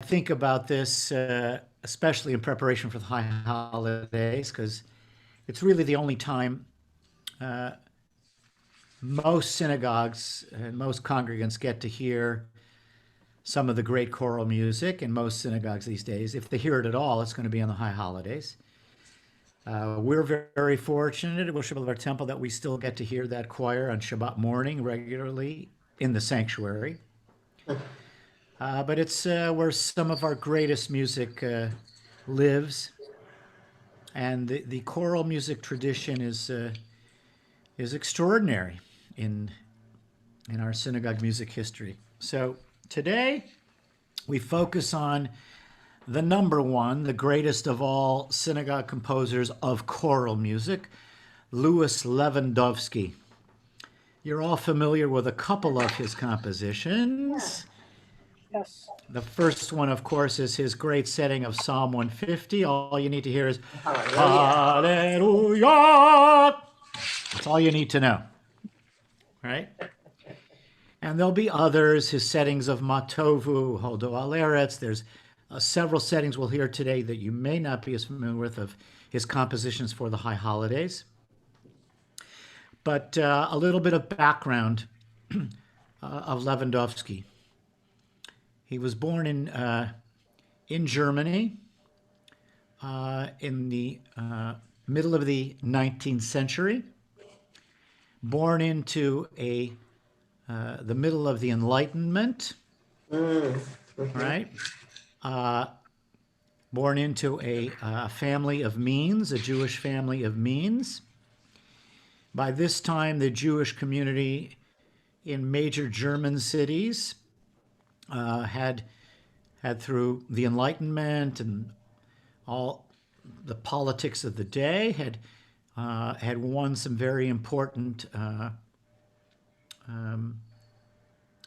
think about this, especially in preparation for the high holidays, because it's really the only time most synagogues and most congregants get to hear some of the great choral music in most synagogues these days. If they hear it at all, it's going to be on the high holidays. We're very fortunate at Wilshire Boulevard Temple that we still get to hear that choir on Shabbat morning regularly in the sanctuary. But it's where some of our greatest music lives, and the choral music tradition is extraordinary in our synagogue music history. So today we focus on the number one, the greatest of all synagogue composers of choral music, Louis Lewandowski. You're all familiar with a couple of his compositions. Yes. The first one, of course, is his great setting of Psalm 150. All you need to hear is Hallelujah. Hallelujah. That's all you need to know, right? And there'll be others, his settings of Tovu, Hodo al Eretz. There's several settings we'll hear today that you may not be as familiar with of his compositions for the high holidays. But a little bit of background of Lewandowski. He was born in Germany in the middle of the 19th century. Born into the middle of the Enlightenment, right? Born into a family of means, a Jewish family of means. By this time, the Jewish community in major German cities had through the Enlightenment and all the politics of the day, had won some very important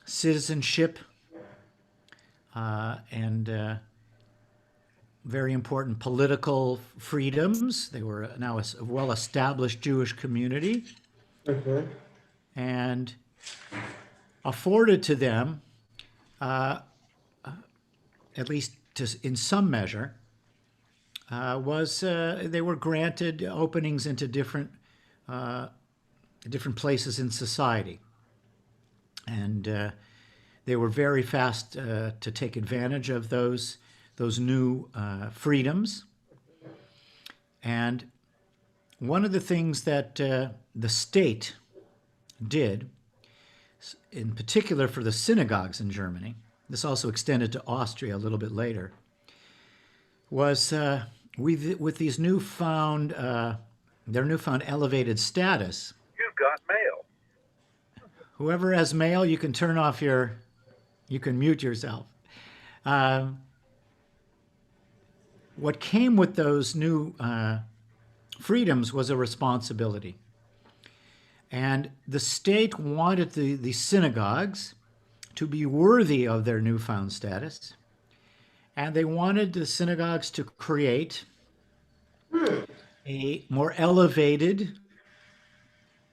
citizenship and very important political freedoms. They were now a well-established Jewish community, and afforded to them, at least in some measure, was they were granted openings into different places in society, and they were very fast to take advantage of those new freedoms. And one of the things that the state did, in particular for the synagogues in Germany, this also extended to Austria a little bit later, was with these newfound, their newfound elevated status. You've got mail. Whoever has mail, you can turn off you can mute yourself. What came with those new freedoms was a responsibility. And the state wanted the synagogues to be worthy of their newfound status. And they wanted the synagogues to create a more elevated,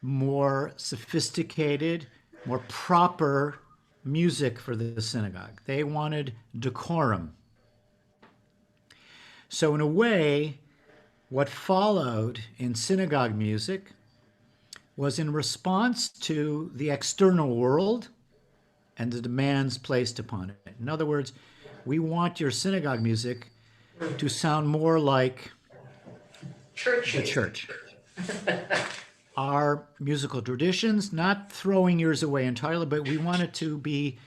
more sophisticated, more proper music for the synagogue. They wanted decorum. So in a way, what followed in synagogue music was in response to the external world and the demands placed upon it. In other words, we want your synagogue music to sound more like the church. Our musical traditions, not throwing yours away entirely, but we want it to be,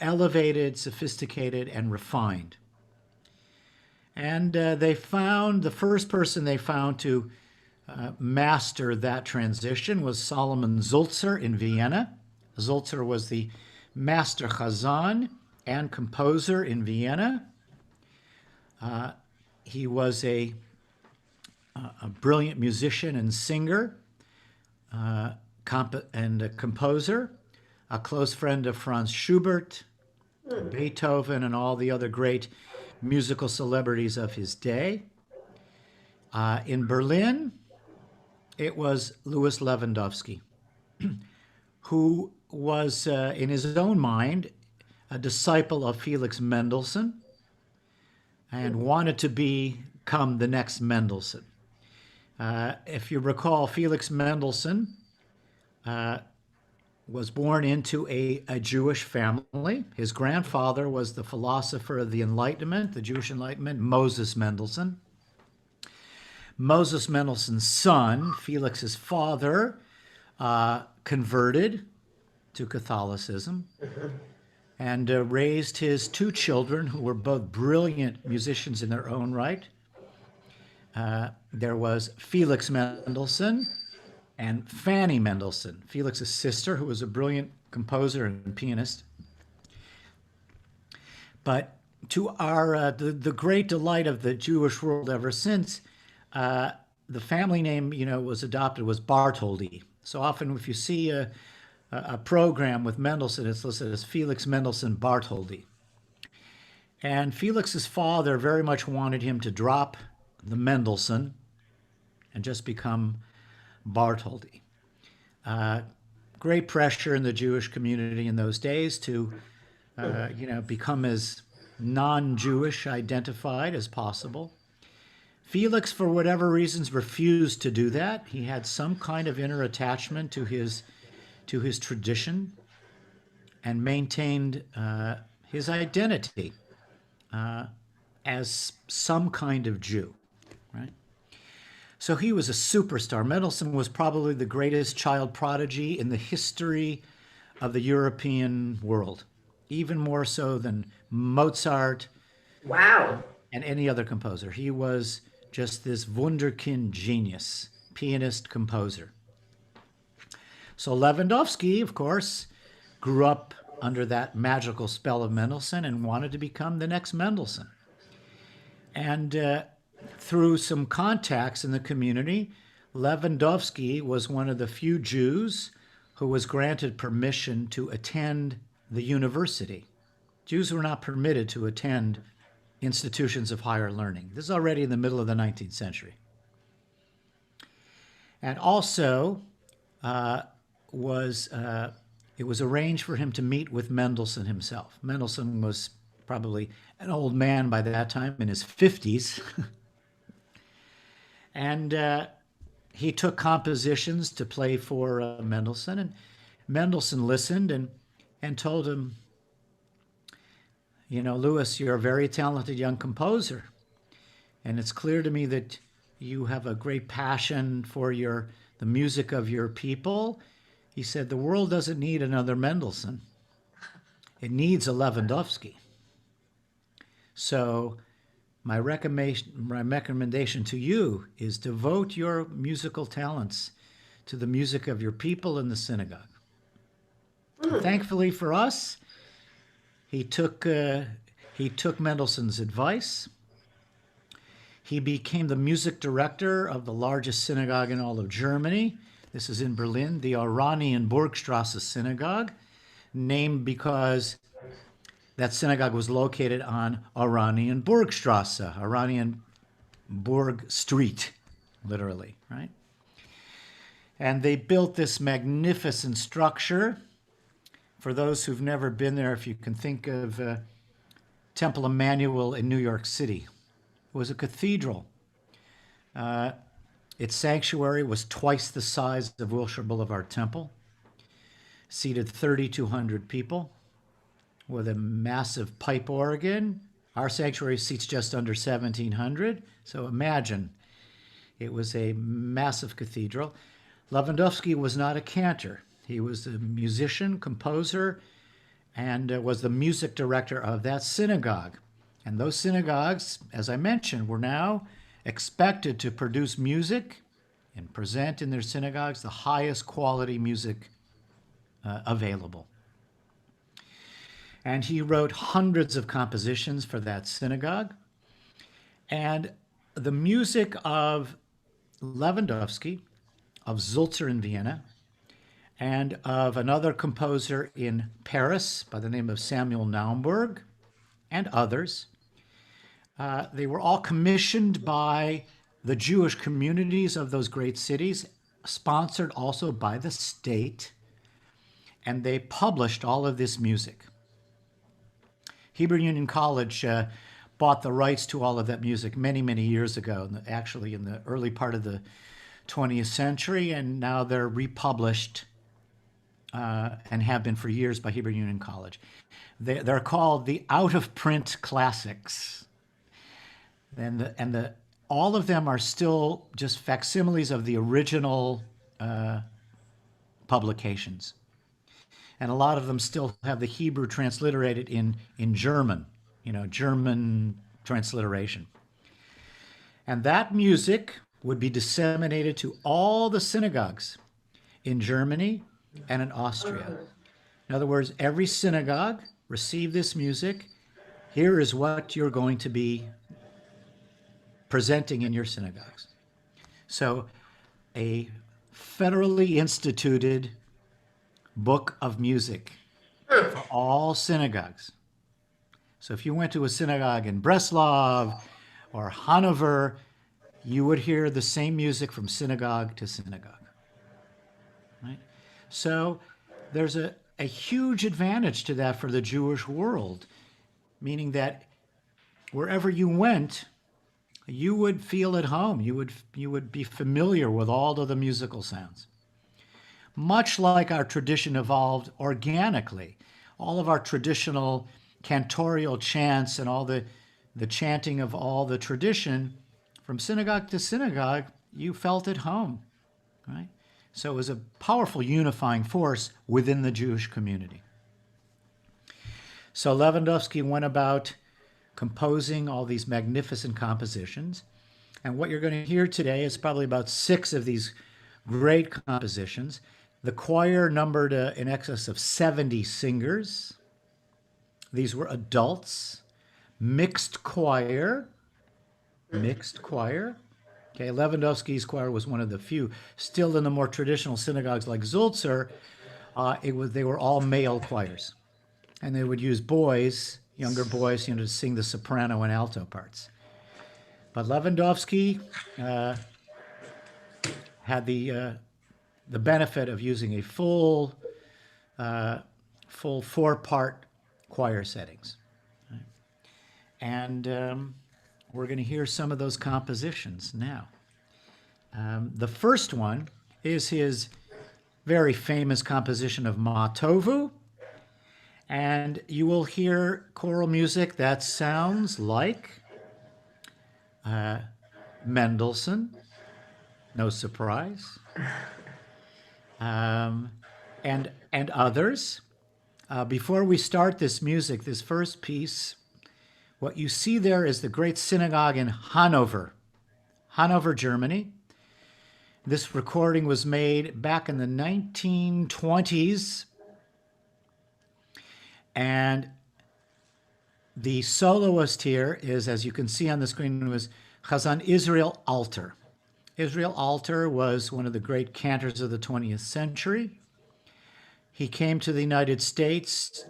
elevated, sophisticated, and refined. And the first person they found to master that transition was Solomon Zulzer in Vienna. Zulzer was the master chazan and composer in Vienna. He was a brilliant musician and singer and a composer, a close friend of Franz Schubert, Beethoven, and all the other great musical celebrities of his day. In Berlin, it was Louis Lewandowski, who was, in his own mind, a disciple of Felix Mendelssohn and wanted to become the next Mendelssohn. If you recall, Felix Mendelssohn was born into a Jewish family. His grandfather was the philosopher of the Enlightenment, the Jewish Enlightenment, Moses Mendelssohn. Moses Mendelssohn's son, Felix's father, converted to Catholicism and raised his two children, who were both brilliant musicians in their own right. There was Felix Mendelssohn and Fanny Mendelssohn, Felix's sister, who was a brilliant composer and pianist. But to our the great delight of the Jewish world ever since, the family name, was adopted was Bartholdy. So often, if you see a program with Mendelssohn, it's listed as Felix Mendelssohn Bartholdy. And Felix's father very much wanted him to drop the Mendelssohn and just become Bartholdy. Great pressure in the Jewish community in those days to, become as non-Jewish identified as possible. Felix, for whatever reasons, refused to do that. He had some kind of inner attachment to his tradition and maintained his identity as some kind of Jew, right? So he was a superstar. Mendelssohn was probably the greatest child prodigy in the history of the European world, even more so than Mozart. Wow. And any other composer. He was just this wunderkind genius, pianist, composer. So Lewandowski, of course, grew up under that magical spell of Mendelssohn and wanted to become the next Mendelssohn. And through some contacts in the community, Lewandowski was one of the few Jews who was granted permission to attend the university. Jews were not permitted to attend institutions of higher learning. This is already in the middle of the 19th century. And also, it was arranged for him to meet with Mendelssohn himself. Mendelssohn was probably an old man by that time, in his 50s. And he took compositions to play for Mendelssohn. And Mendelssohn listened and told him, Louis, you're a very talented young composer. And it's clear to me that you have a great passion for the music of your people. He said, the world doesn't need another Mendelssohn. It needs a Lewandowski. So my recommendation to you is devote your musical talents to the music of your people in the synagogue. Thankfully for us, he took Mendelssohn's advice. He became the music director of the largest synagogue in all of Germany. This is in Berlin, the Oranienburgstrasse Synagogue, named because that synagogue was located on Oranienburgstrasse, Oranienburg Street, literally, right? And they built this magnificent structure. For those who've never been there, if you can think of Temple Emmanuel in New York City, it was a cathedral. Its sanctuary was twice the size of Wilshire Boulevard Temple, seated 3,200 people with a massive pipe organ. Our sanctuary seats just under 1,700. So imagine, it was a massive cathedral. Lewandowski was not a cantor. He was a musician, composer, and was the music director of that synagogue. And those synagogues, as I mentioned, were now expected to produce music and present in their synagogues the highest quality music available. And he wrote hundreds of compositions for that synagogue. And the music of Lewandowski, of Sulzer in Vienna, and of another composer in Paris by the name of Samuel Naumburg, and others. They were all commissioned by the Jewish communities of those great cities, sponsored also by the state, and they published all of this music. Hebrew Union College bought the rights to all of that music many, many years ago, actually in the early part of the 20th century, and now they're republished and have been for years by Hebrew Union College. They're called the out-of-print classics. And all of them are still just facsimiles of the original publications. And a lot of them still have the Hebrew transliterated in German, German transliteration. And that music would be disseminated to all the synagogues in Germany and in Austria. In other words, every synagogue received this music. Here is what you're going to be presenting in your synagogues. So a federally instituted book of music for all synagogues. So if you went to a synagogue in Breslov or Hanover, you would hear the same music from synagogue to synagogue. Right? So there's a huge advantage to that for the Jewish world, meaning that wherever you went, you would feel at home. You would be familiar with all of the musical sounds. Much like our tradition evolved organically, all of our traditional cantorial chants and all the chanting of all the tradition, from synagogue to synagogue, you felt at home, right? So it was a powerful unifying force within the Jewish community. So Lewandowski went about composing all these magnificent compositions. And what you're going to hear today is probably about 6 of these great compositions. The choir numbered in excess of 70 singers. These were adults. Mixed choir. Okay, Lewandowski's choir was one of the few. Still in the more traditional synagogues like Wilshire, they were all male choirs. And they would use boys, younger boys, to sing the soprano and alto parts. But Lewandowski had the benefit of using a full 4-part choir settings. Right? And we're going to hear some of those compositions now. The first one is his very famous composition of Tovu. And you will hear choral music that sounds like Mendelssohn, no surprise, and others. Before we start this music, this first piece, what you see there is the great synagogue in Hanover, Germany. This recording was made back in the 1920s. And the soloist here is, as you can see on the screen, was Chazan Israel Alter. Israel Alter was one of the great cantors of the 20th century. He came to the United States.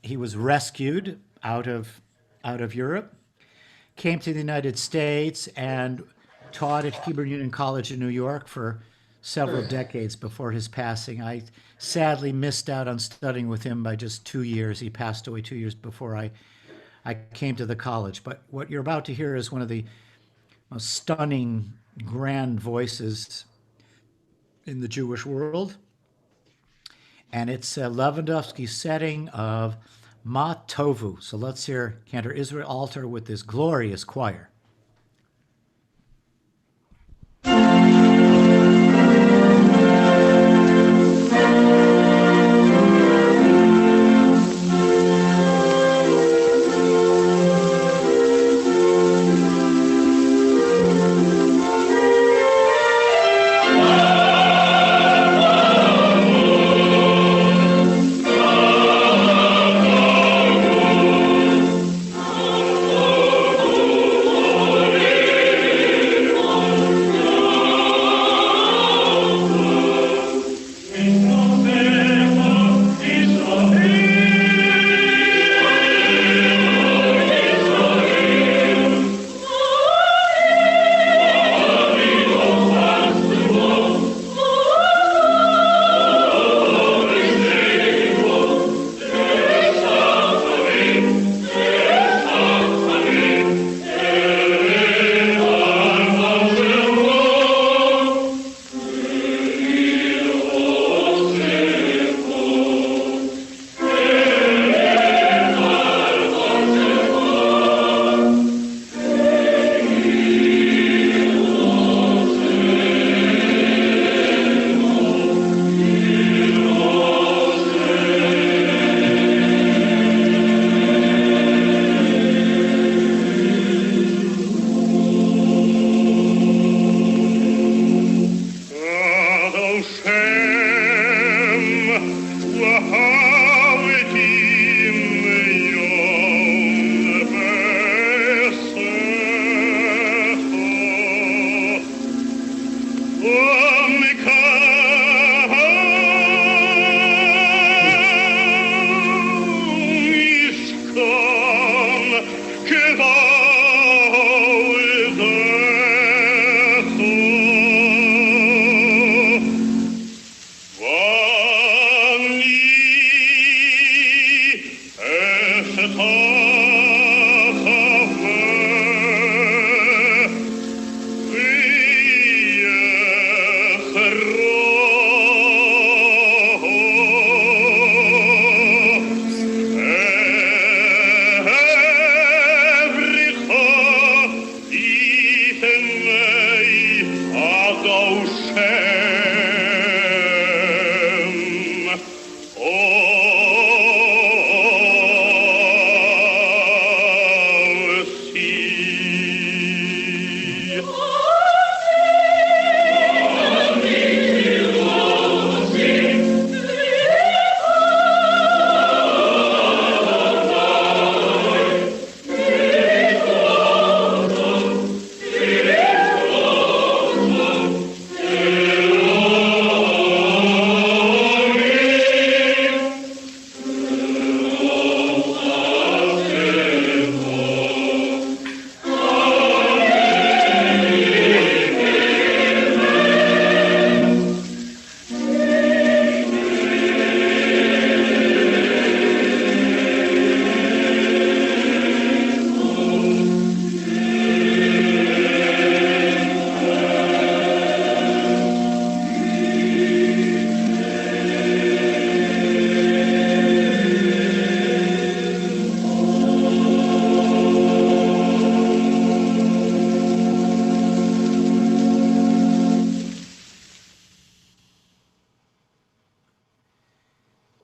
He was rescued out of Europe, came to the United States and taught at Hebrew Union College in New York for several decades before his passing. I sadly missed out on studying with him by just 2 years. He passed away 2 years before I came to the college. But what you're about to hear is one of the most stunning, grand voices in the Jewish world. And it's Lewandowski's setting of Tovu. So let's hear Cantor Israel Alter with this glorious choir.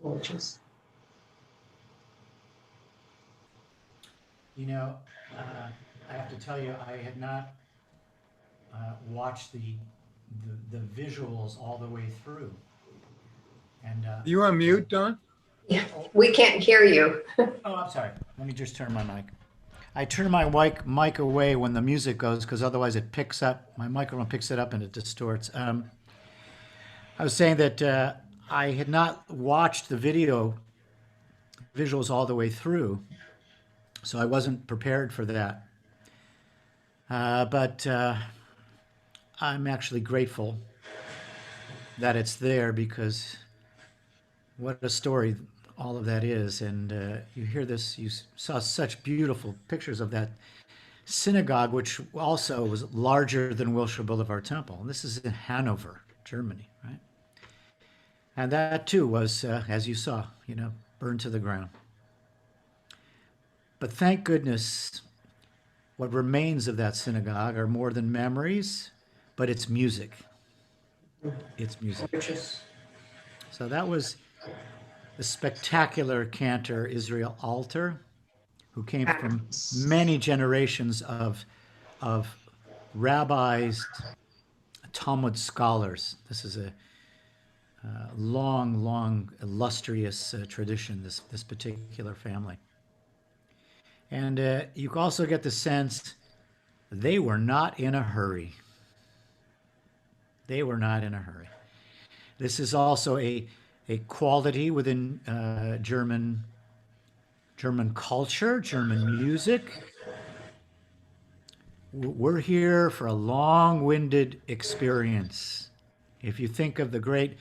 Gorgeous. You know, I have to tell you, I had not watched the visuals all the way through, and You on mute, Don? Yeah, we can't hear you. oh, I'm sorry. Let me just turn my mic. I turn my mic away when the music goes because otherwise it picks up. My microphone picks it up and it distorts. I was saying that I had not watched the visuals all the way through, so I wasn't prepared for that. But I'm actually grateful that it's there because what a story all of that is. And you hear this, you saw such beautiful pictures of that synagogue, which also was larger than Wilshire Boulevard Temple. And this is in Hanover, Germany, right? And that too was, as you saw, burned to the ground. But thank goodness, what remains of that synagogue are more than memories, but it's music. It's music. Gorgeous. So that was the spectacular Cantor Israel Alter, who came from many generations of rabbis, Talmud scholars. This is a long, illustrious tradition, this particular family. And you also get the sense they were not in a hurry. They were not in a hurry. This is also a quality within German culture, German music. We're here for a long-winded experience. If you think of the great,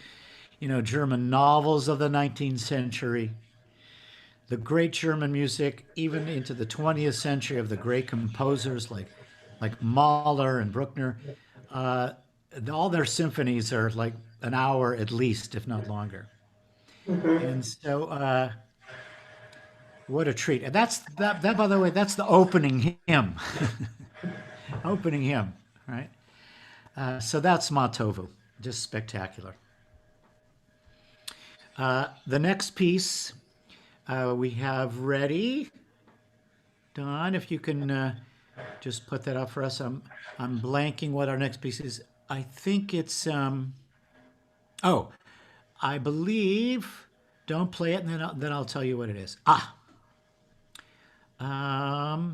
German novels of the 19th century, the great German music, even into the 20th century of the great composers like Mahler and Bruckner, all their symphonies are like an hour at least, if not longer. And so, what a treat! And that, by the way, that's the opening hymn. Opening hymn, right? So that's Ma Tovu, just spectacular. The next piece we have ready. Don, if you can just put that up for us. I'm blanking what our next piece is. I think it's I believe. Don't play it, and then I'll tell you what it is. I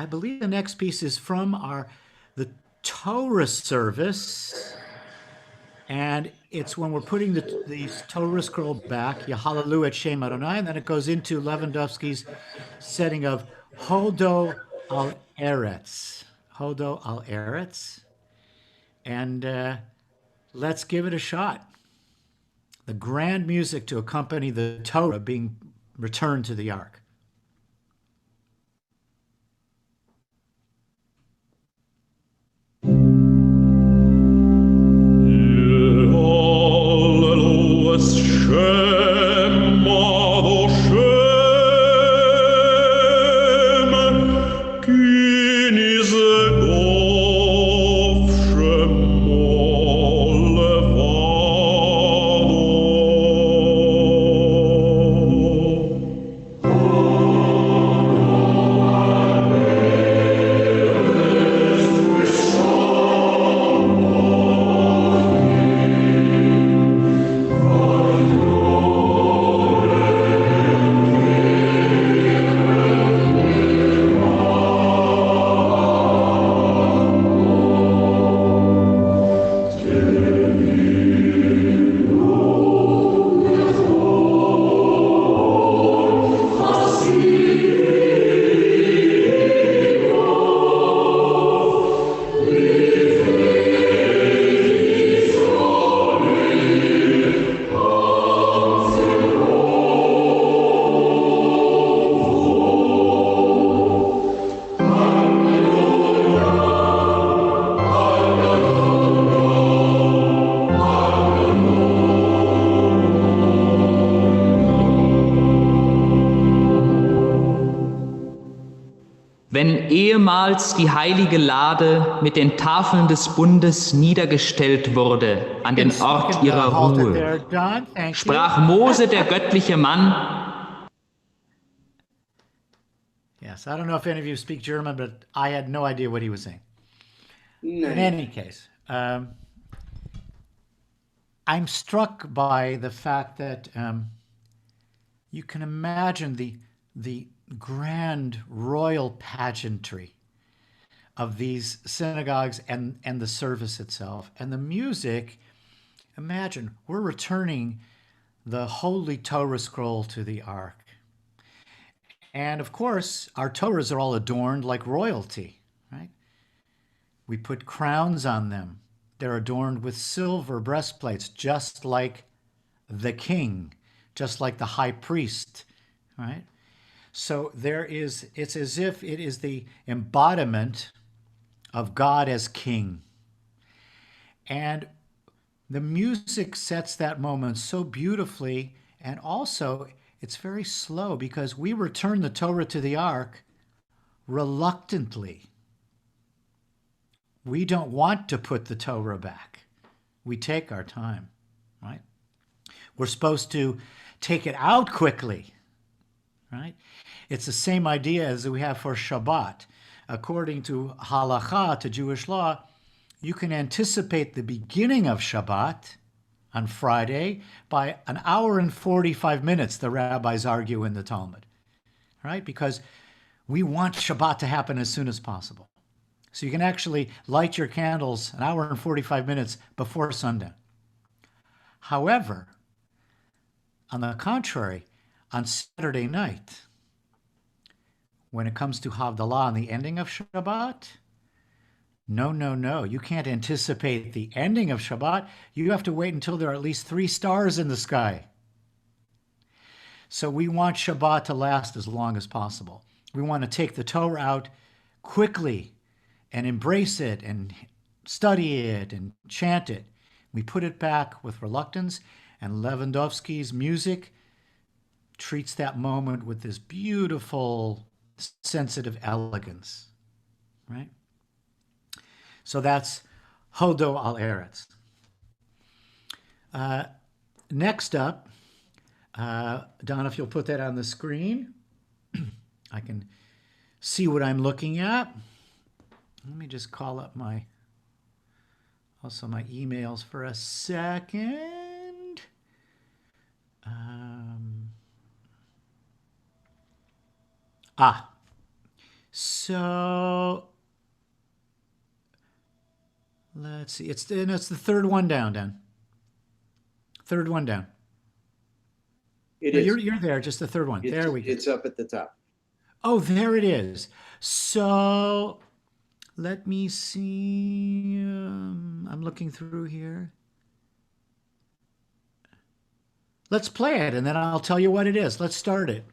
believe the next piece is from the Torah service And it's when we're putting the Torah scroll back, Yahalelu et Shem Adonai, and then it goes into Lewandowski's setting of Hodo al Eretz. Hodo al Eretz. And let's give it a shot. The grand music to accompany the Torah being returned to the ark. Wenn ehemals die heilige Lade mit den Tafeln des Bundes niedergestellt wurde an den Ort ihrer Ruhe, sprach Mose, der göttliche Mann. Yes, I don't know if any of you speak German, but I had no idea what he was saying. No. In any case, I'm struck by the fact that you can imagine the grand royal pageantry of these synagogues and the service itself. And the music, imagine, we're returning the holy Torah scroll to the ark. And of course, our Torahs are all adorned like royalty, right? We put crowns on them. They're adorned with silver breastplates, just like the king, just like the high priest, right? So it's as if it is the embodiment of God as king. And the music sets that moment so beautifully, and also it's very slow because we return the Torah to the ark reluctantly. We don't want to put the Torah back. We take our time, right? We're supposed to take it out quickly, right? It's the same idea as we have for Shabbat. According to halacha, to Jewish law, you can anticipate the beginning of Shabbat on Friday by an hour and 45 minutes, the rabbis argue in the Talmud, right? Because we want Shabbat to happen as soon as possible. So you can actually light your candles an hour and 45 minutes before sundown. However, on the contrary, on Saturday night, when it comes to Havdalah and the ending of Shabbat, no. You can't anticipate the ending of Shabbat. You have to wait until there are at least 3 stars in the sky. So we want Shabbat to last as long as possible. We want to take the Torah out quickly and embrace it and study it and chant it. We put it back with reluctance, and Lewandowski's music treats that moment with this beautiful, sensitive elegance, right? So that's Hodo al Eretz. Next up, Don, if you'll put that on the screen, I can see what I'm looking at. Let me just call up my emails for a second. So let's see. It's the third one down, Dan. Third one down. It No, is. you're there, just the third one. There we go. It's up at the top. Oh, there it is. So let me see. I'm looking through here. Let's play it, and then I'll tell you what it is. Let's start it.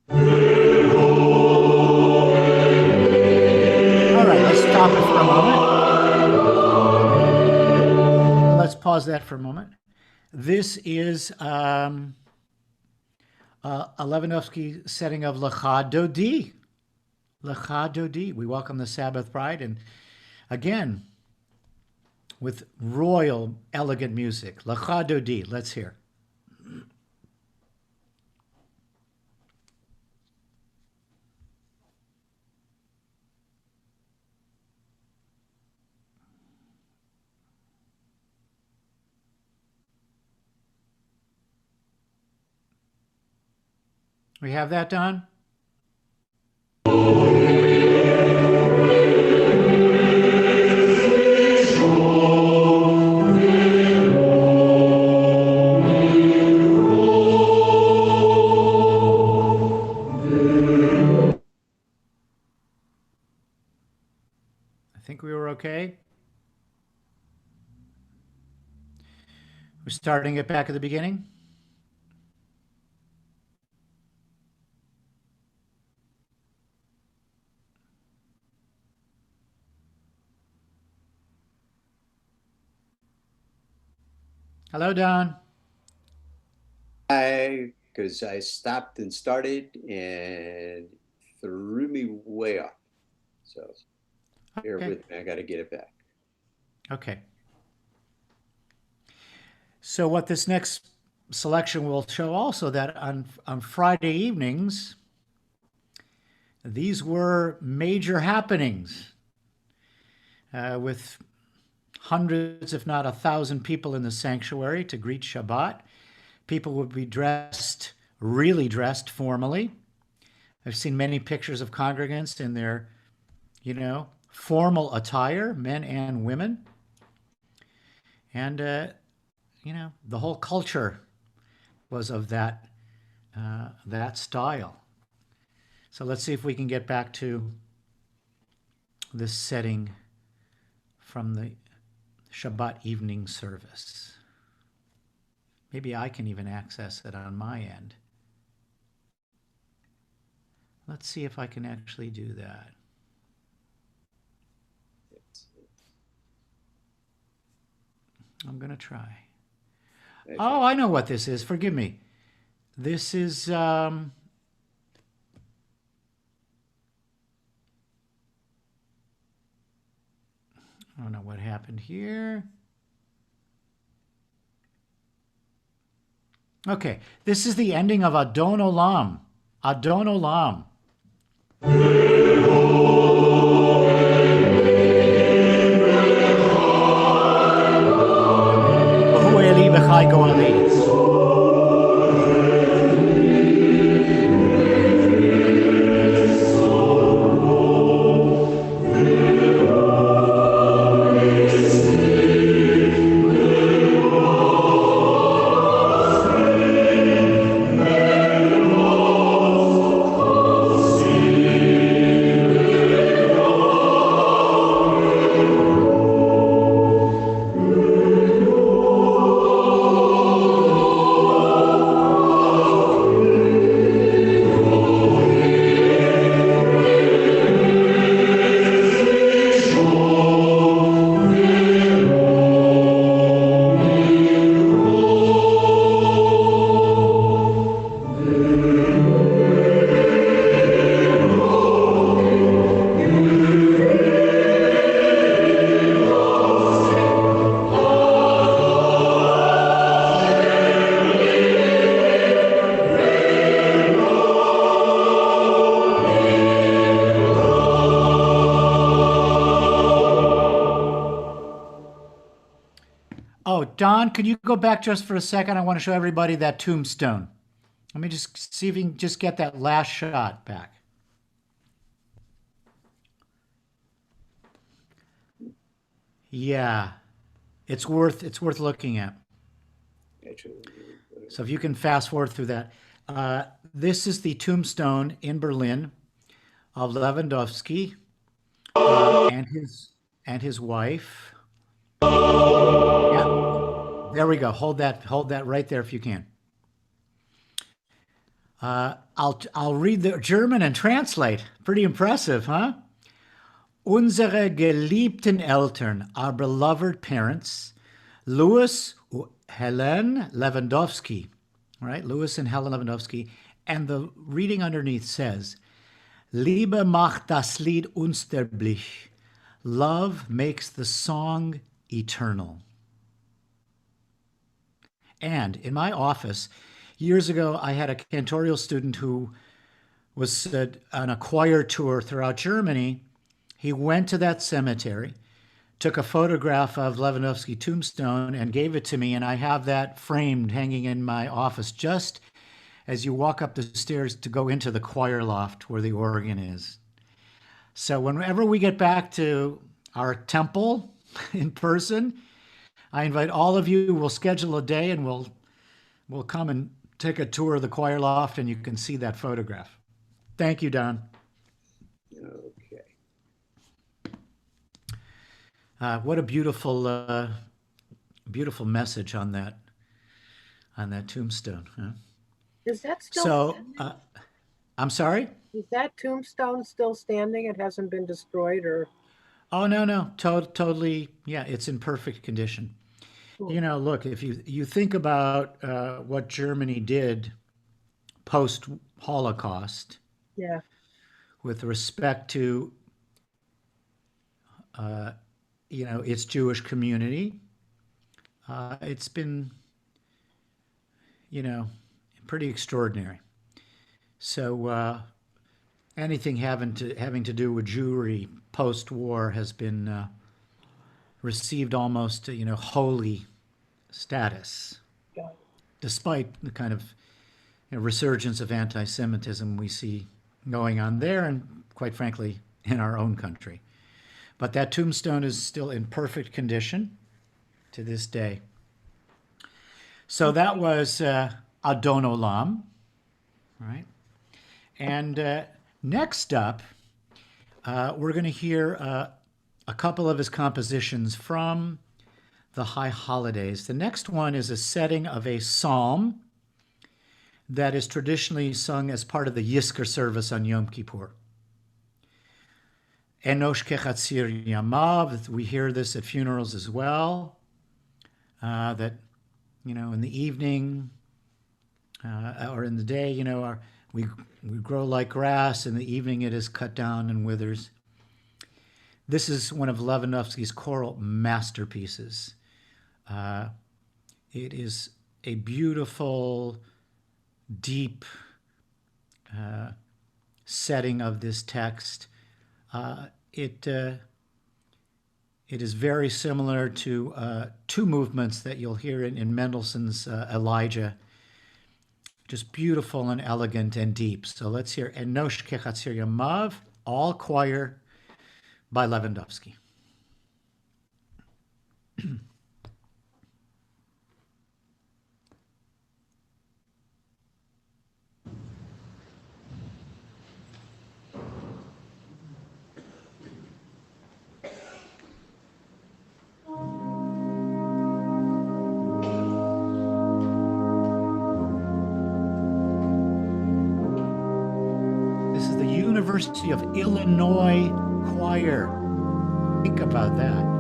All right, let's stop it for a moment. Let's pause that for a moment. This is a Lewandowski setting of Lecha Dodi. Lecha Dodi. We welcome the Sabbath bride, and again, with royal, elegant music. Lecha Dodi. Let's hear. We have that, Don? I think we were okay. We're starting it back at the beginning. Hello, Don. Because I stopped and started and threw me way off. So bear with me. I got to get it back. Okay. So what this next selection will show also that on Friday evenings, these were major happenings with hundreds, if not 1,000 people in the sanctuary to greet Shabbat. People would be dressed, really dressed formally. I've seen many pictures of congregants in their, formal attire, men and women. And, the whole culture was of that style. So let's see if we can get back to this setting from the Shabbat evening service. Maybe I can even access it on my end. Let's see if I can actually do that. I'm going to try. Oh, I know what this is. Forgive me. This is... I don't know what happened here. Okay, this is the ending of Adon Olam. Adon Olam. Hu Eli B'chai Go'ali. Don, could you go back just for a second? I want to show everybody that tombstone. Let me just see if you can just get that last shot back. Yeah, it's worth looking at. Actually, So if you can fast forward through that, this is the tombstone in Berlin of Lewandowski and his wife. Yeah, there we go. Hold that right there if you can. I'll read the German and translate. Pretty impressive, huh? Unsere geliebten Eltern, our beloved parents, Louis Helen Lewandowski, right? Louis and Helen Lewandowski. And the reading underneath says, Liebe macht das Lied unsterblich. Love makes the song eternal. And in my office, years ago, I had a cantorial student who was on a choir tour throughout Germany. He went to that cemetery, took a photograph of Lewandowski tombstone and gave it to me, and I have that framed hanging in my office just as you walk up the stairs to go into the choir loft where the organ is. So whenever we get back to our temple in person, I invite all of you. We'll schedule a day and we'll come and take a tour of the choir loft and you can see that photograph. Thank you, Don. okay. What a beautiful message on that tombstone. Huh? Is that still So, standing? I'm sorry? Is that tombstone still standing? It hasn't been destroyed or? Oh, no. Totally. Yeah, it's in perfect condition. Cool. You know, look, if you think about what Germany did post-Holocaust Yeah. with respect to, its Jewish community, it's been, pretty extraordinary. So anything having to do with Jewry post-war has been received almost, holy status, Got it. despite the kind of resurgence of anti-Semitism we see going on there, and quite frankly, in our own country. But that tombstone is still in perfect condition to this day. So that was Adon Olam, right? And next up, we're going to hear a couple of his compositions from the High Holidays. The next one is a setting of a psalm that is traditionally sung as part of the Yizkor service on Yom Kippur. Enosh kechatzir yamav. We hear this at funerals as well. That, in the evening or in the day, we grow like grass. In the evening, it is cut down and withers. This is one of Lewandowski's choral masterpieces. It is a beautiful, deep setting of this text. It is very similar to two movements that you'll hear in Mendelssohn's Elijah. Just beautiful and elegant and deep. So let's hear Enosh kechatzir yamav, all choir by Lewandowski. This is the University of Illinois Choir. Think about that.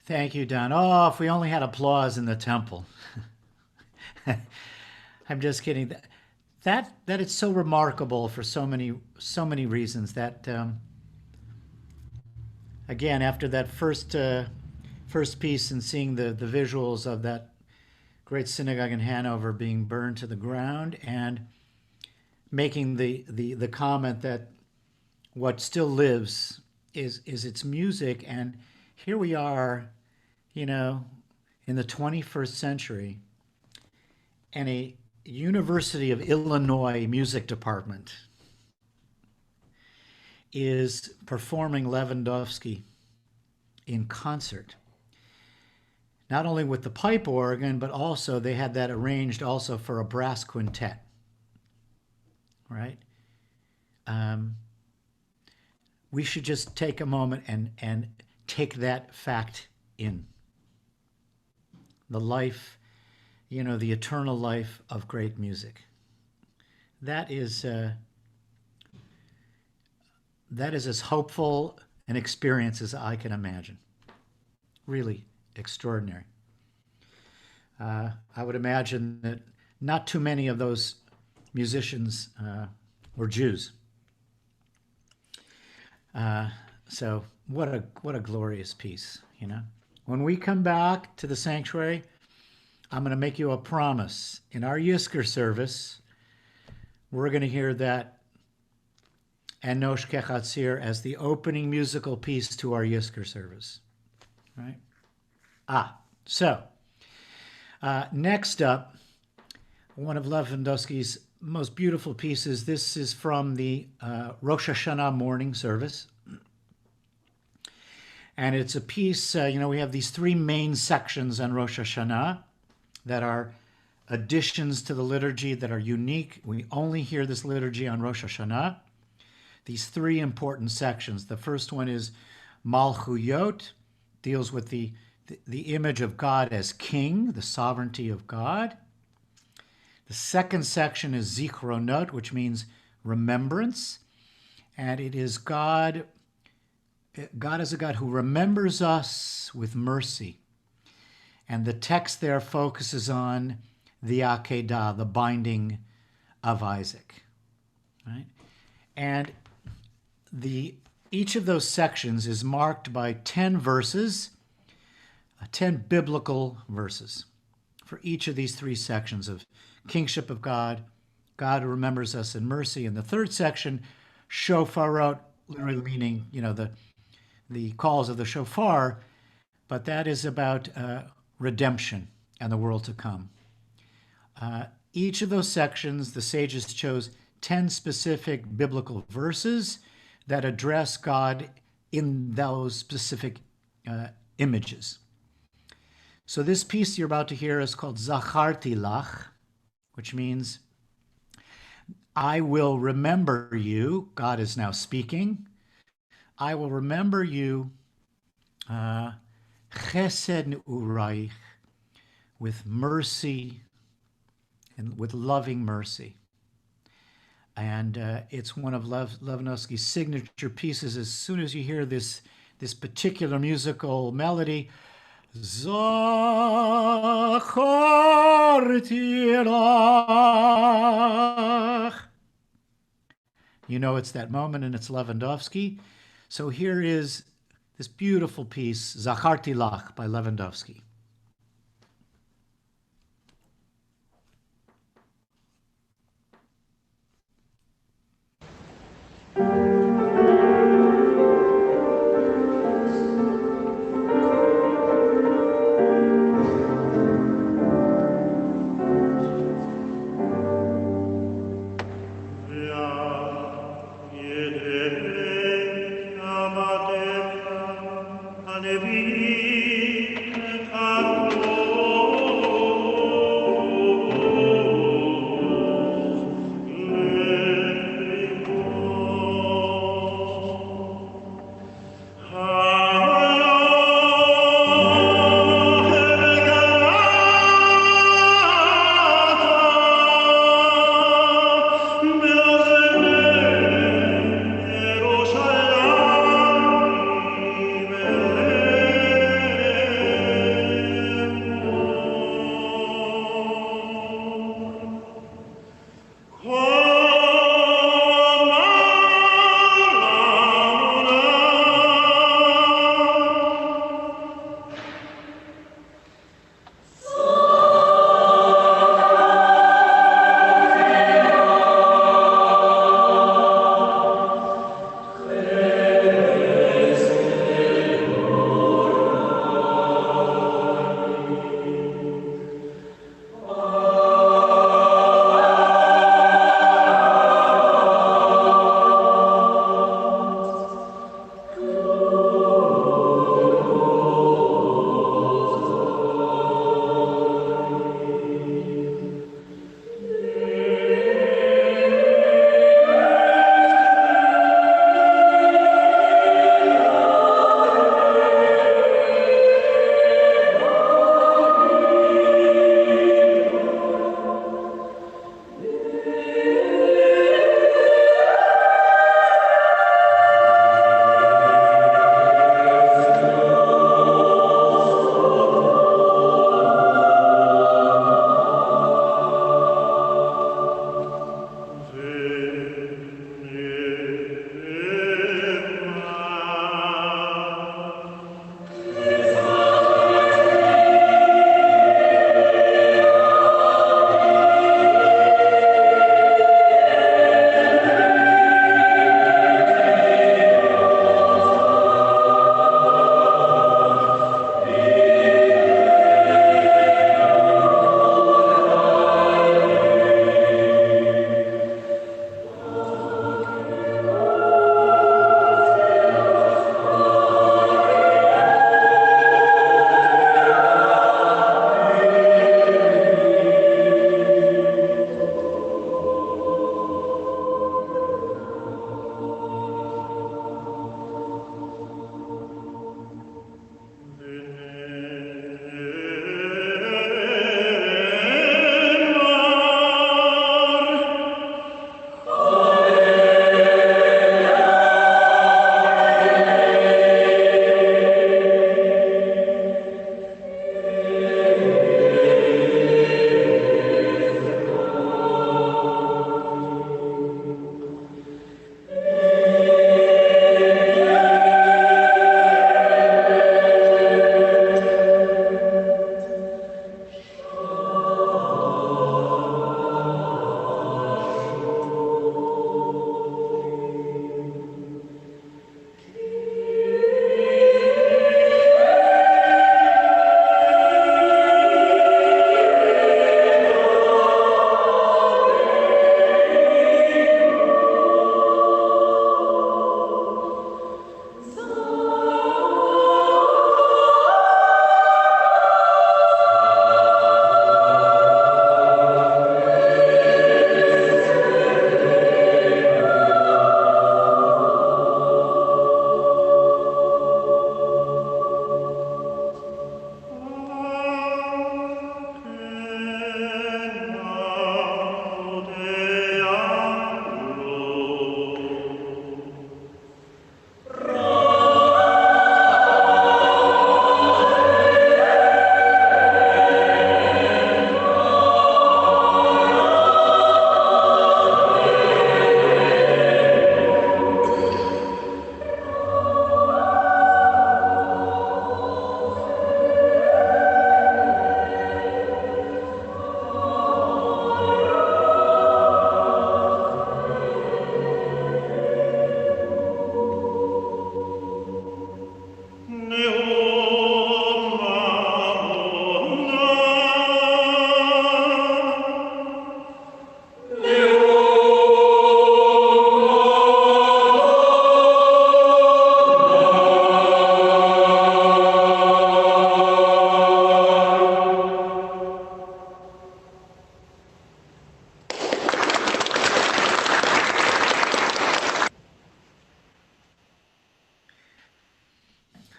Thank you, Don. Oh, if we only had applause in the temple. I'm just kidding. That it's so remarkable for so many reasons that again, after that first piece and seeing the visuals of that great synagogue in Hanover being burned to the ground and making the comment that what still lives is its music. And here we are, in the 21st century, and a University of Illinois music department is performing Lewandowski in concert. Not only with the pipe organ, but also they had that arranged also for a brass quintet, right? We should just take a moment and take that fact in. The life, the eternal life of great music. That is as hopeful an experience as I can imagine. Really extraordinary. I would imagine that not too many of those musicians were Jews. So what a glorious piece, When we come back to the sanctuary, I'm going to make you a promise. In our Yizkor service, we're going to hear that Enosh Kechatzir as the opening musical piece to our Yizkor service. Right? So next up, one of Lewandowski's most beautiful pieces. This is from the Rosh Hashanah morning service. And it's a piece, we have these three main sections on Rosh Hashanah that are additions to the liturgy that are unique. We only hear this liturgy on Rosh Hashanah. These three important sections. The first one is Malchuyot, deals with the image of God as king, the sovereignty of God. The second section is Zichronot, which means remembrance. And it is God is a God who remembers us with mercy. And the text there focuses on the Akedah, the binding of Isaac. Right? And each of those sections is marked by 10 verses, 10 biblical verses for each of these three sections of kingship of God, God who remembers us in mercy. And the third section, shofarot, literally meaning, the calls of the shofar, but that is about redemption and the world to come. Each of those sections, the sages chose 10 specific biblical verses that address God in those specific images. So this piece you're about to hear is called Zacharti Lach, which means I will remember you. God is now speaking. I will remember you, chesed uraich, with mercy and with loving mercy. And it's one of Lewandowski's signature pieces. As soon as you hear this particular musical melody, Zacharti lach, it's that moment, and it's Lewandowski. So here is this beautiful piece, Zacharti Lach by Lewandowski. Nevi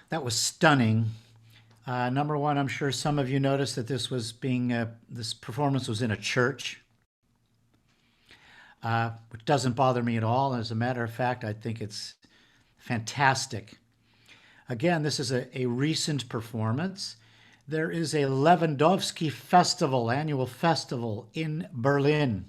That was stunning. Number one, I'm sure some of you noticed that this performance was in a church, which doesn't bother me at all. As a matter of fact, I think it's fantastic. Again, this is a recent performance. There is a Lewandowski festival, annual festival in Berlin.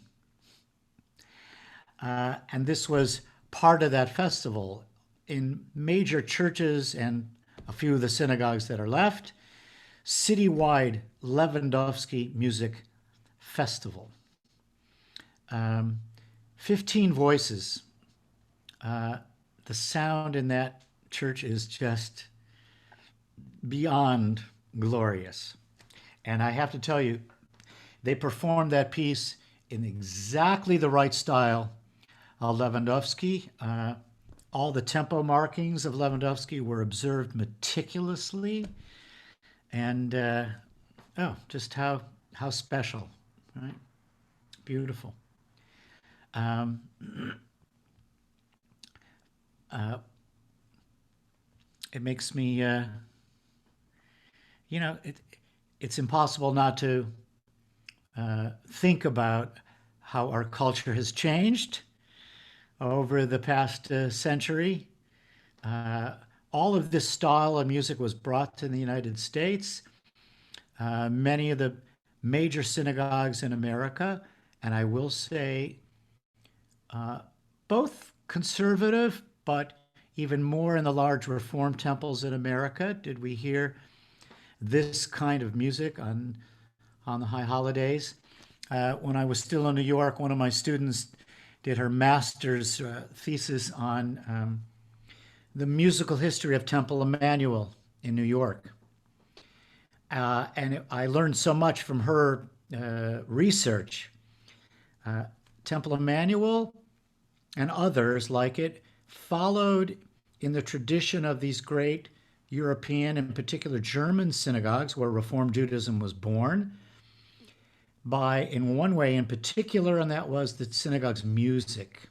And this was part of that festival in major churches and a few of the synagogues that are left. Citywide Lewandowski Music Festival. 15 voices. The sound in that church is just beyond glorious. And I have to tell you, they performed that piece in exactly the right style of Lewandowski. All the tempo markings of Lewandowski were observed meticulously. And just how special, right? Beautiful. It makes me, it's impossible not to think about how our culture has changed over the past century. All of this style of music was brought to the United States. Many of the major synagogues in America, and I will say both conservative, but even more in the large Reform temples in America, did we hear this kind of music on the high holidays. When I was still in New York, one of my students did her master's thesis on the musical history of Temple Emmanuel in New York. And I learned so much from her research. Temple Emmanuel and others like it followed in the tradition of these great European, in particular German synagogues where Reform Judaism was born by, in one way in particular, and that was the synagogue's music.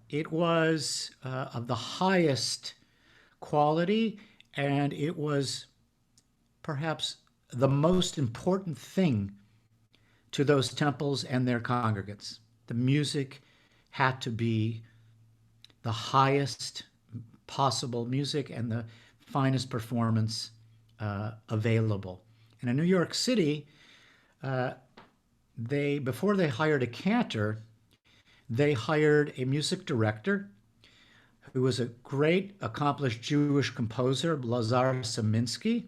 It was of the highest quality, and it was perhaps the most important thing to those temples and their congregants. The music had to be the highest possible music and the finest performance available. And in New York City, before they hired a cantor, they hired a music director who was a great, accomplished Jewish composer, Lazar Saminsky.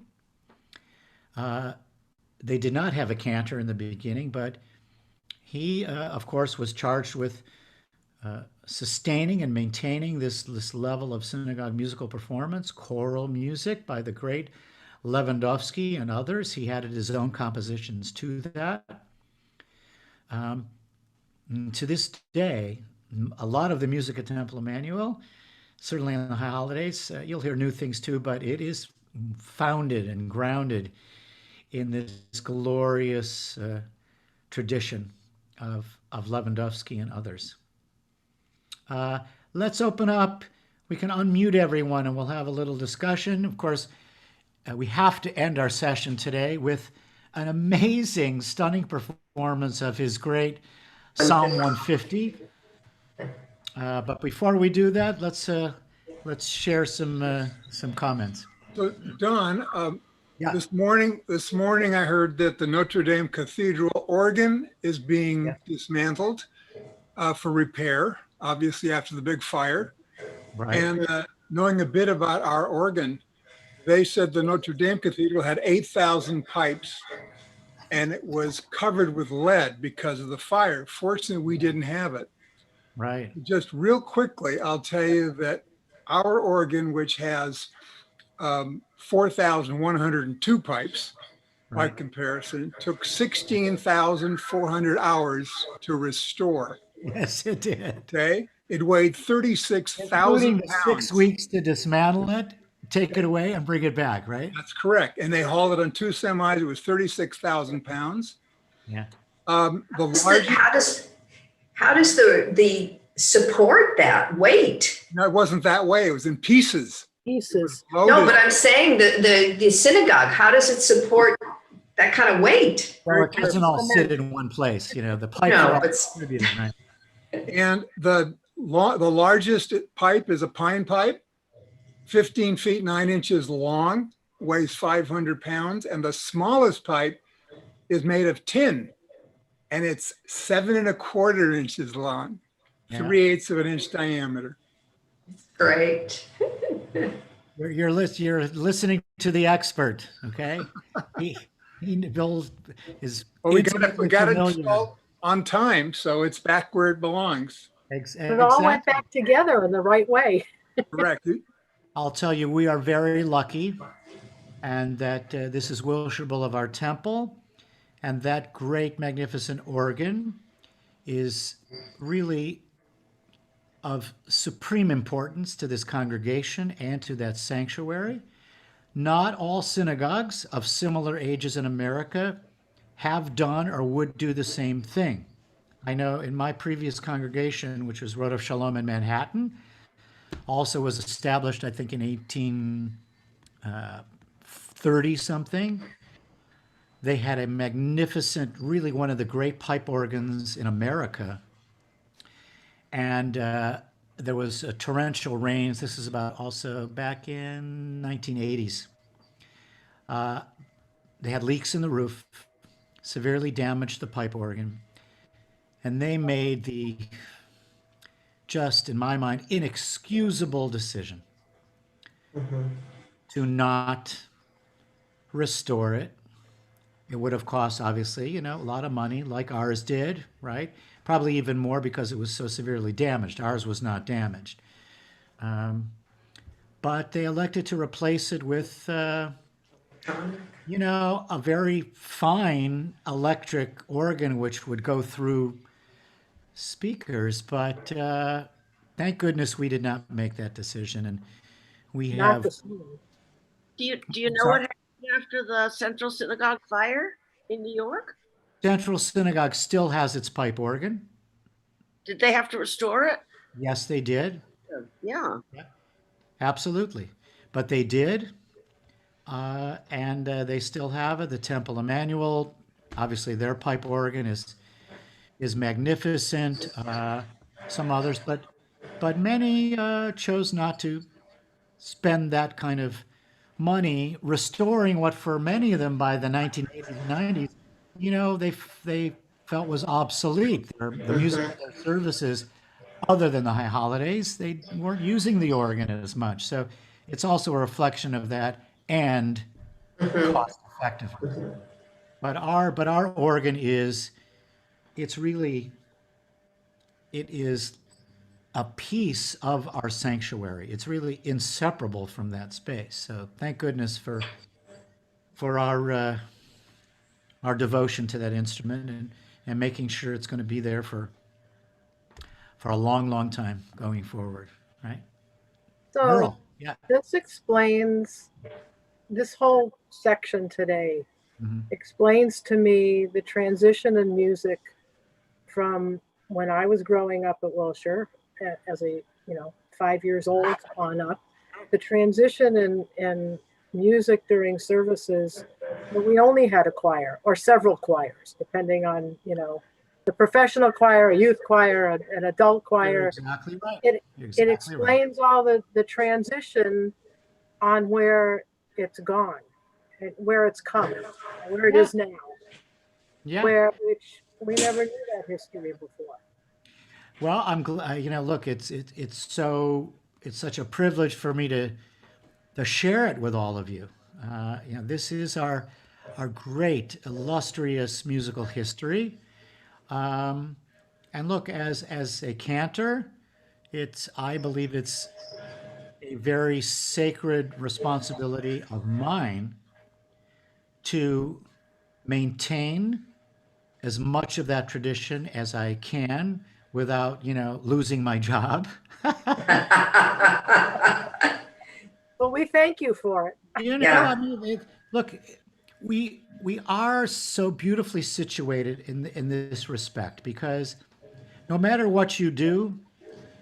They did not have a cantor in the beginning, but he, of course, was charged with sustaining and maintaining this level of synagogue musical performance, choral music by the great Lewandowski and others. He added his own compositions to that. To this day, a lot of the music at Temple Emmanuel, certainly on the high holidays, you'll hear new things too, but it is founded and grounded in this glorious tradition of Lewandowski and others. Let's open up. We can unmute everyone and we'll have a little discussion. Of course, we have to end our session today with an amazing, stunning performance of his great Psalm 150. But before we do that, let's share some comments. So, Don, Yeah. this morning I heard that the Notre Dame Cathedral organ is being dismantled for repair, obviously after the big fire. Right. And knowing a bit about our organ, they said the Notre Dame Cathedral had 8,000 pipes and it was covered with lead because of the fire. Fortunately, we didn't have it. Right. Just real quickly, I'll tell you that our organ, which has 4,102 pipes by comparison, took 16,400 hours to restore. Yes, it did. Okay. It weighed 36,000 Including the pounds. 6 weeks to dismantle it, take it away, and bring it back, right? That's correct. And they hauled it on 2 semis. It was 36,000 pounds. Yeah. How does the support that weight? No, it wasn't that way. It was in pieces. pieces. No, Loaded. but I'm saying the synagogue, how does it support that kind of weight? Well, it doesn't all sit in one place, you know, the pipes No, are all but- distributed, right? And the largest pipe is a pine pipe, 15 feet 9 inches long, weighs 500 pounds. And the smallest pipe is made of tin, and it's 7¼ inches long, Yeah. 3/8 of an inch diameter. Great. You're listening to the expert, okay? Bill is Well, we got intimately it familiar. installed on time, so it's back where it belongs. It all went Exactly. back together in the right way. Correct. I'll tell you, we are very lucky, and that this is Wilshire Boulevard Temple, and that great, magnificent organ is really of supreme importance to this congregation and to that sanctuary. Not all synagogues of similar ages in America have done or would do the same thing. I know in my previous congregation, which was Road of Shalom in Manhattan, also was established, I think, in 1830 something. They had a magnificent, really one of the great pipe organs in America. And there was a torrential rains. This is about also back in 1980s. They had leaks in the roof, severely damaged the pipe organ. And they made the, just in my mind, inexcusable decision to not restore it. It would have cost, obviously, you know, a lot of money, like ours did, right? Probably even more because it was so severely damaged. Ours was not damaged. But they elected to replace it with, you know, a very fine electric organ, which would go through speakers. But thank goodness we did not make that decision. And we Not have. the same. Do you know what happened after the Central Synagogue fire in New York? Central Synagogue still has its pipe organ. Did they have to restore it? Yes, they did. Yeah. Absolutely. But they did. And they still have it. The Temple Emmanuel, obviously their pipe organ is magnificent. Some others, but many chose not to spend that kind of money restoring what for many of them by the 1980s and 90s, you know, they felt was obsolete. The music of their services, other than the high holidays, they weren't using the organ as much. So it's also a reflection of that and cost effectiveness. But our organ is, it is a piece of our sanctuary. It's really inseparable from that space. So thank goodness for our devotion to that instrument and making sure it's going to be there for a long, long time going forward, right? So Merle, yeah. this explains, this whole section today Mhm. explains to me the transition in music from when I was growing up at Wilshire as a, 5 years old on up, the transition in music during services where we only had a choir or several choirs, depending on, the professional choir, a youth choir, an adult choir. You're exactly right. It Exactly explains all the transition on where it's gone, and where it's come, where it is now, Yeah. which we never knew that history before. Well, I'm glad. Look, it's such a privilege for me to share it with all of you. This is our great, illustrious musical history. And look, as a cantor, I believe it's a very sacred responsibility of mine to maintain as much of that tradition as I can without, losing my job. Well, we thank you for it. Yeah. I mean, look, we are so beautifully situated in this respect because no matter what you do,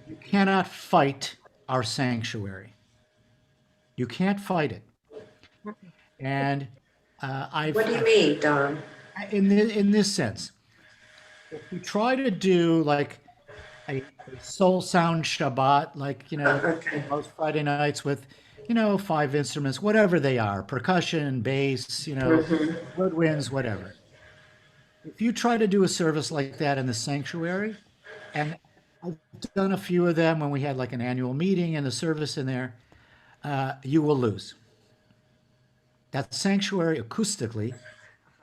you cannot fight our sanctuary. You can't fight it. And What do you mean, Don? in this sense, if we try to do like a soul sound Shabbat, like, Okay. most Friday nights with, 5 instruments, whatever they are, percussion, bass, woodwinds, whatever. If you try to do a service like that in the sanctuary, and I've done a few of them when we had like an annual meeting and the service in there, you will lose. That sanctuary acoustically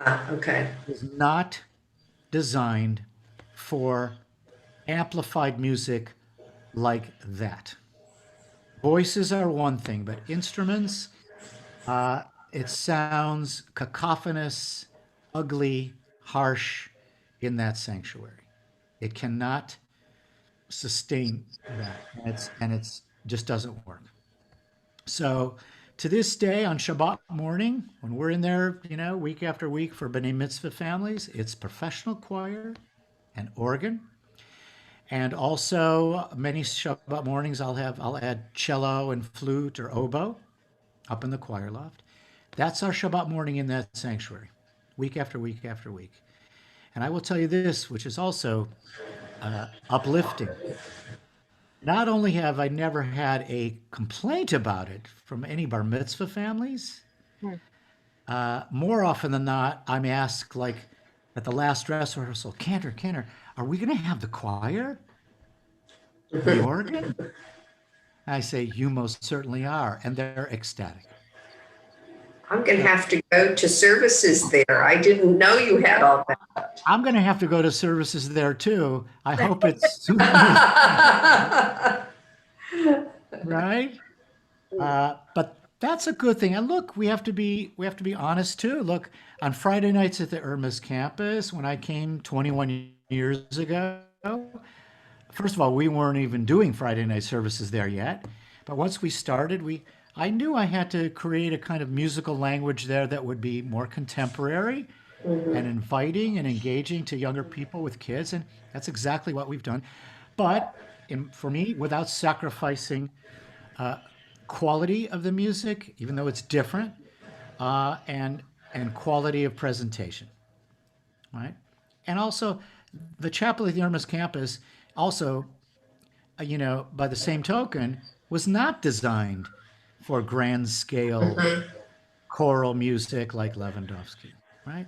Okay. is not designed for amplified music like that. Voices are one thing, but instruments, it sounds cacophonous, ugly, harsh in that sanctuary. It cannot sustain that, and it's just doesn't work. So to this day, on Shabbat morning, when we're in there, week after week for B'nai Mitzvah families, it's professional choir and organ. And also many Shabbat mornings, I'll add cello and flute or oboe up in the choir loft. That's our Shabbat morning in that sanctuary, week after week after week. And I will tell you this, which is also uplifting. Not only have I never had a complaint about it from any bar mitzvah families, more often than not, I'm asked, like at the last dress rehearsal, Cantor, are we going to have the choir? The organ? I say, you most certainly are. And they're ecstatic. I'm going to have to go to services there. I didn't know you had all that. I'm going to have to go to services there too. I hope it's soon. Right? But that's a good thing. And look, we have to be honest too. Look, on Friday nights at the Irma's campus, when I came 21 years ago, first of all, we weren't even doing Friday night services there yet. But once we started, I knew I had to create a kind of musical language there that would be more contemporary and inviting and engaging to younger people with kids. And that's exactly what we've done. But for me, without sacrificing quality of the music, even though it's different, and quality of presentation, right? And also, the chapel at the Irma's campus also, by the same token, was not designed for grand scale choral music like Lewandowski, right?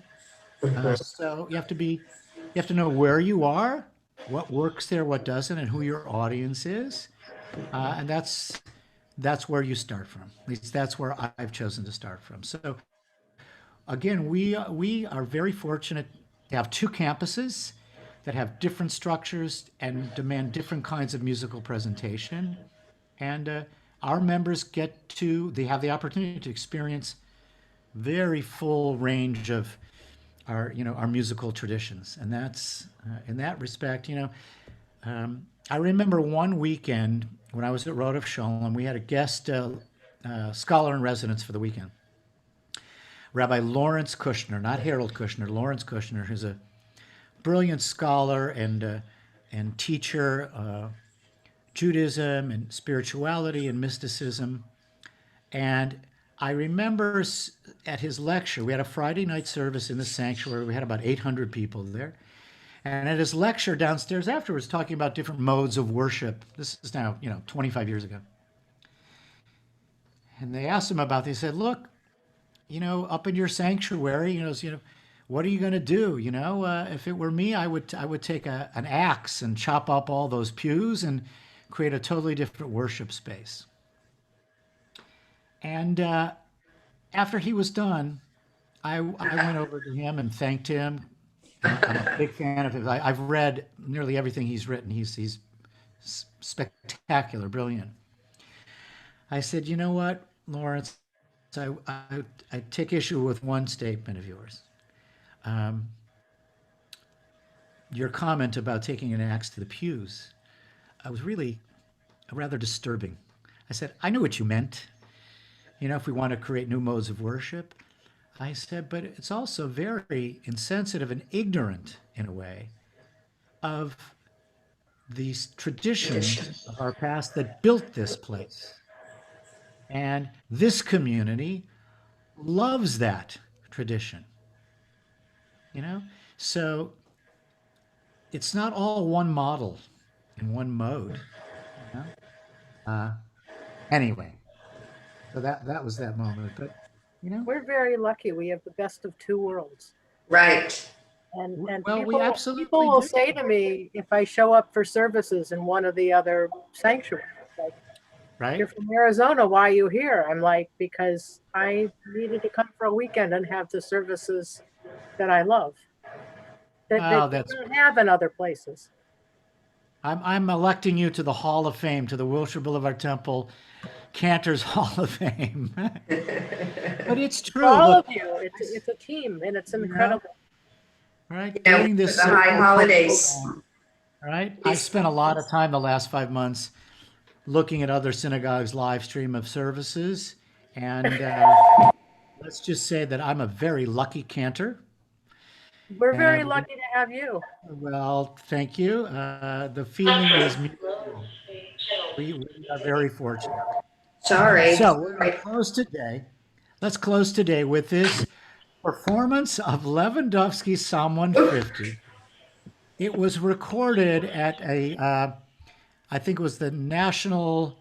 So you have to know where you are, what works there, what doesn't, and who your audience is, and that's where you start from. At least that's where I've chosen to start from. So again, we are very fortunate to have 2 campuses that have different structures and demand different kinds of musical presentation, and our members they have the opportunity to experience very full range of our musical traditions. And that's in that respect, I remember one weekend when I was at Rodef Sholem, we had a guest scholar in residence for the weekend, Rabbi Lawrence Kushner, not Harold Kushner, Lawrence Kushner, who's a brilliant scholar and teacher, Judaism and spirituality and mysticism. And I remember at his lecture, we had a Friday night service in the sanctuary. We had about 800 people there. And at his lecture downstairs afterwards, talking about different modes of worship. This is now, 25 years ago. And they asked him about this. They said, look, up in your sanctuary, what are you going to do? If it were me, I would take an axe and chop up all those pews and create a totally different worship space. And after he was done, I went over to him and thanked him. I'm a big fan of his. I've read nearly everything he's written. He's spectacular, brilliant. I said, you know what, Lawrence, I take issue with one statement of yours. Your comment about taking an axe to the pews was really rather disturbing. I said, I knew what you meant. If we want to create new modes of worship. I said, but it's also very insensitive and ignorant, in a way, of these traditions of our past that built this place. And this community loves that tradition. You know? So it's not all one model in one mode. You know? Anyway, so that was that moment. But you know, We're very lucky. We have the best of two worlds. Right. And well, we people, absolutely people will do. say to me if I show up for services in one of the other sanctuaries, like, Right? you're from Arizona, why are you here? I'm like, because I needed to come for a weekend and have the services that I love. That Oh, they that's don't have in other places. I'm electing you to the Hall of Fame, to the Wilshire Boulevard Temple, Cantor's Hall of Fame. But it's true. For all Look, of you, it's a team and it's You know, incredible. right? Yeah, During for this the high holidays. right? I spent a lot of time the last 5 months looking at other synagogues' live stream of services, and let's just say that I'm a very lucky cantor. We're very And lucky to have you. well, thank you. The feeling is mutual. We are very fortunate. Sorry. So we're going to close today. Let's close today with this performance of Lewandowski's Psalm 150. It was recorded at I think it was the National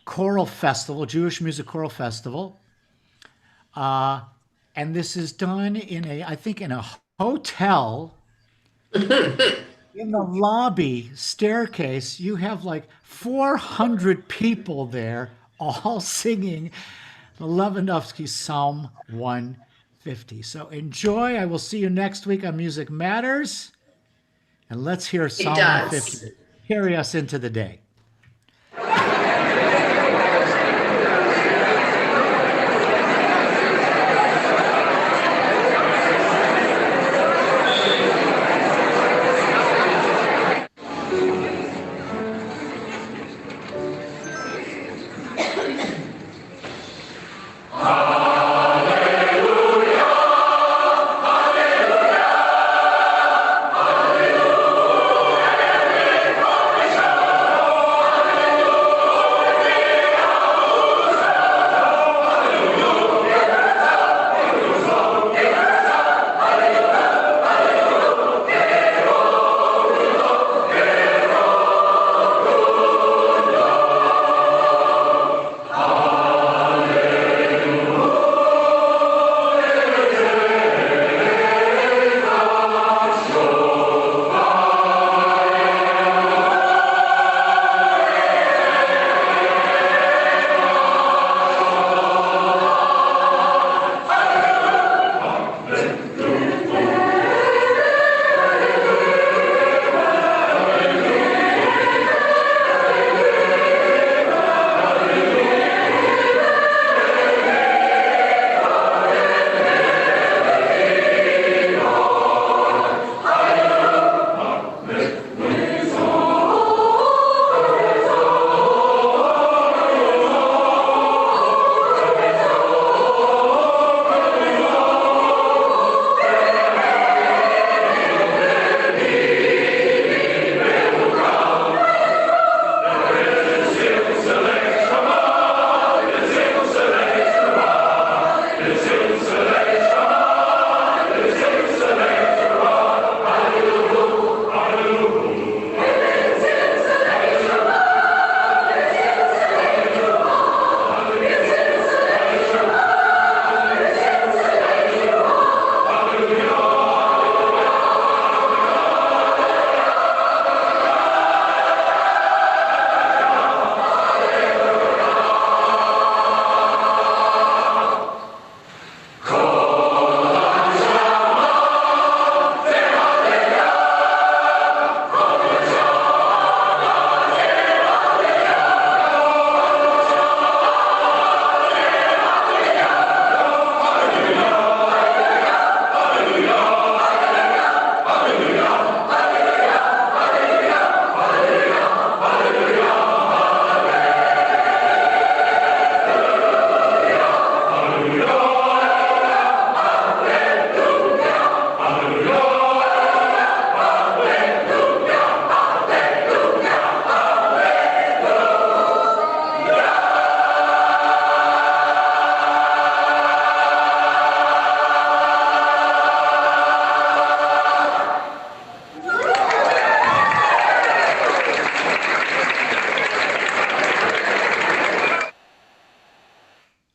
Choral Festival, Jewish Music Choral Festival. And this is done I think in a hotel. In the lobby staircase, you have like 400 people there, all singing the Lewandowski Psalm 150. So enjoy. I will see you next week on Music Matters. And let's hear Psalm does. 150 carry us into the day.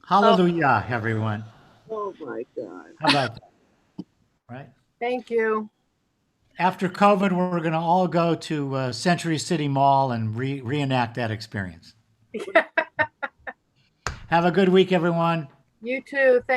Hallelujah, everyone. Oh my God. How about that? Right? Thank you. After COVID, we're going to all go to Century City Mall and reenact that experience. Have a good week, everyone. You too. Thank